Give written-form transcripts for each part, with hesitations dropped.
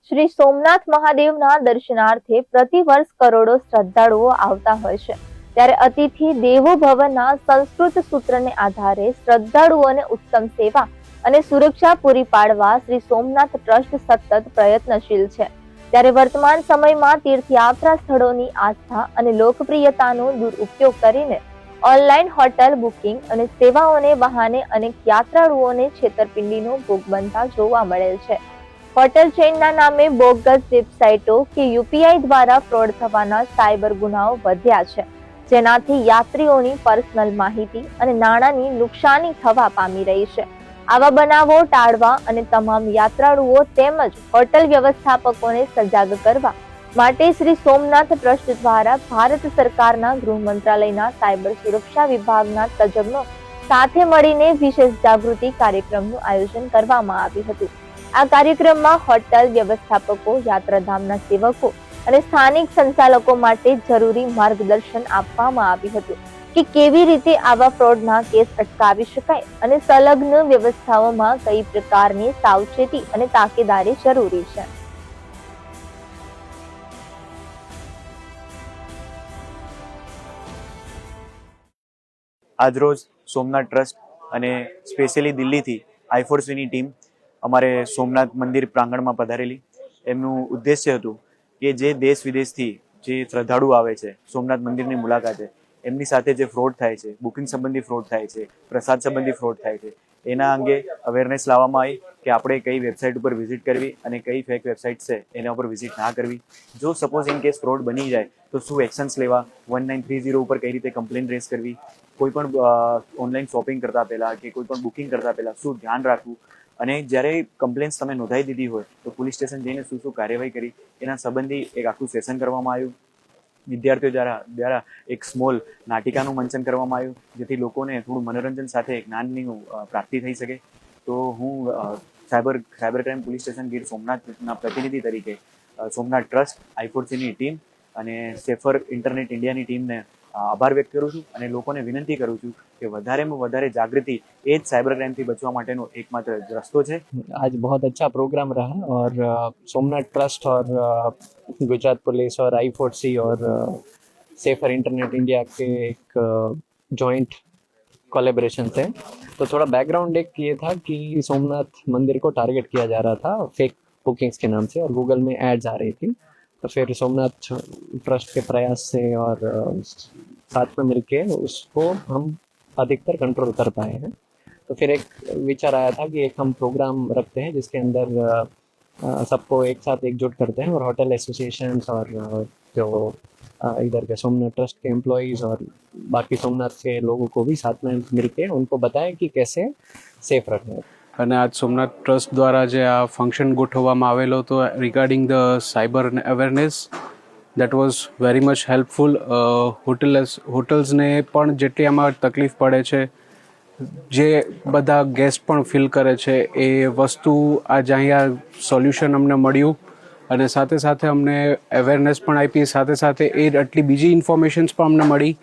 શ્રી સોમનાથ મહાદેવના દર્શનાર્થે પ્રતિવર્ષ કરોડો શ્રદ્ધાળુઓ આવતા હોય છે, ત્યારે અતિથિ દેવો ભવના સંસ્કૃત સૂત્રને આધારે શ્રદ્ધાળુઓને ઉત્તમ સેવા અને સુરક્ષા પૂરી પાડવા શ્રી સોમનાથ ટ્રસ્ટ સતત પ્રયત્નશીલ છે। ત્યારે વર્તમાન સમયમાં તીર્થયાત્રા સ્થળોની આસ્થા અને લોકપ્રિયતાનો દુરુપયોગ કરીને ઓનલાઈન હોટલ બુકિંગ અને સેવાઓને બહાને અનેક યાત્રાળુઓને છેતરપિંડીનો ભોગ બનતા જોવા મળેલ છે। હોટલ ચેઇનના નામે બોગસ વેબસાઇટો કે યુપીઆઈ દ્વારા ફ્રોડ થવાના સાયબર ગુનાઓ વધ્યા છે, જેનાથી યાત્રીઓની પર્સનલ માહિતી અને નાણાંની નુકસાની થવા પામી રહી છે। આવા બનાવો ટાળવા અને તમામ યાત્રાળુઓ તેમજ હોટલ વ્યવસ્થાપકોને સજાગ કરવા માટે શ્રી સોમનાથ ટ્રસ્ટ દ્વારા ભારત સરકારના ગૃહ મંત્રાલયના સાયબર સુરક્ષા વિભાગના તજજ્ઞો સાથે મળીને વિશેષ જાગૃતિ કાર્યક્રમનું આયોજન કરવામાં આવ્યું હતું। આ કાર્યક્રમમાં હોટલ વ્યવસ્થાપકો, યાત્રાધામના સેવકો અને સ્થાનિક સંચાલકો માટે જરૂરી માર્ગદર્શન આપવામાં આવ્યું હતું કે કેવી રીતે આવા ફ્રોડના કેસ અટકાવી શકાય અને સંલગ્ન વ્યવસ્થાઓમાં કઈ પ્રકારની સાવચેતી અને તાકેદારી જરૂરી છે। આજરોજ સોમનાથ ટ્રસ્ટ અને સ્પેશિયલી દિલ્હીથી I4Cની ટીમ અમારે સોમનાથ મંદિર પ્રાંગણમાં પધારેલી। એમનું ઉદ્દેશ્ય હતું કે જે દેશ વિદેશથી જે શ્રદ્ધાળુ આવે છે સોમનાથ મંદિરની મુલાકાતે, એમની સાથે જે ફ્રોડ થાય છે, બુકિંગ સંબંધી ફ્રોડ થાય છે, પ્રસાદ સંબંધી ફ્રોડ થાય છે, એના અંગે અવેરનેસ લાવવામાં આવી કે આપણે કઈ વેબસાઇટ ઉપર વિઝિટ કરવી અને કઈ ફેક વેબસાઇટ છે એના ઉપર વિઝિટ ના કરવી। જો સપોઝ ઇન કેસ ફ્રોડ બની જાય તો શું એક્શન્સ લેવા, 1930 ઉપર કઈ રીતે કમ્પ્લેન રેઝ કરવી, કોઈ પણ ઓનલાઈન શોપિંગ કરતા પહેલા કે કોઈ પણ બુકિંગ કરતા પહેલા શું ધ્યાન રાખવું, અને જ્યારે કમ્પ્લેન્સ તમે નોંધાઈ દીધી હોય તો પોલીસ સ્ટેશન જઈને શું શું કાર્યવાહી કરી એના સંબંધી એક આખું સેશન કરવામાં આવ્યું। વિદ્યાર્થીઓ દ્વારા એક સ્મોલ નાટિકાનું મંચન કરવામાં આવ્યું, જેથી લોકોને થોડું મનોરંજન સાથે જ્ઞાનની પ્રાપ્તિ થઈ શકે। તો હું cyber crime police station Gir સોમનાથના પ્રતિનિધિ તરીકે સોમનાથ ટ્રસ્ટ, I4Cની ટીમ અને સેફર ઇન્ટરનેટ ઇન્ડિયાની ટીમને આભાર વ્યક્ત કરું છું અને લોકોને વિનંતી કરું છું કે વધારેમાં વધારે જાગૃતિ એ જ સાયબર क्राइम થી बचवा माटेनो एकमात्र रस्तो है। आज बहुत अच्छा प्रोग्राम रहा और सोमनाथ ट्रस्ट और गुजरात पुलिस और I4C और सेफर इंटरनेट इंडिया के एक जॉइंट कोलैबोरेशन थे। तो थोड़ा बैकग्राउंड एक ये था कि सोमनाथ मंदिर को टारगेट किया जा रहा था फेक बुकिंग्स के नाम से और गूगल में एड्स आ रही थी। तो फिर सोमनाथ ट्रस्ट के प्रयास से और साथ में मिलके उसको हम अधिकतर कंट्रोल कर पाए हैं। तो फिर एक विचार आया था कि एक हम प्रोग्राम रखते हैं जिसके अंदर सबको एक साथ एकजुट करते हैं और होटल एसोसिएशंस और जो इधर के सोमनाथ ट्रस्ट के एम्प्लॉइज़ और बाकी सोमनाथ के लोगों को भी साथ में मिलके उनको बताएं कि कैसे सेफ रखना है। અને આજ સોમનાથ ટ્રસ્ટ દ્વારા જે આ ફંક્શન ગોઠવવામાં આવેલો હતો regarding the cyber awareness, that was very much helpful. હોટલ્સને પણ જેટલી આમાં તકલીફ પડે છે, જે બધા ગેસ્ટ પણ ફીલ કરે છે, એ વસ્તુ આજે અહીંયા સોલ્યુશન અમને મળ્યું અને સાથે સાથે અમને અવેરનેસ પણ આપી, સાથે સાથે એ આટલી બીજી ઇન્ફોર્મેશન્સ પણ અમને મળી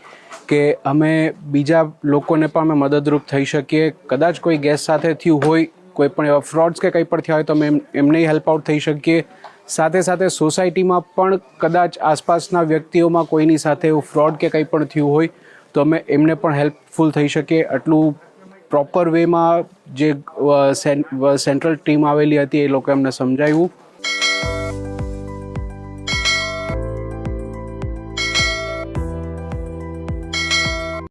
કે અમે બીજા લોકોને પણ અમે મદદરૂપ થઈ શકીએ। કદાચ કોઈ ગેસ્ટ સાથે થયું હોય, કોઈ પણ એવા ફ્રોડ્સ કે કંઈ પણ થયા હોય તો અમે એમને હેલ્પ આઉટ થઈ શકીએ। સાથે સાથે સોસાયટીમાં પણ કદાચ આસપાસના વ્યક્તિઓમાં કોઈની સાથે એવું ફ્રોડ કે કંઈ પણ થયું હોય તો અમે એમને પણ હેલ્પફુલ થઈ શકીએ। આટલું પ્રોપર વેમાં જે સેન્ટ્રલ ટીમ આવેલી હતી એ લોકોએ અમને સમજાવ્યું।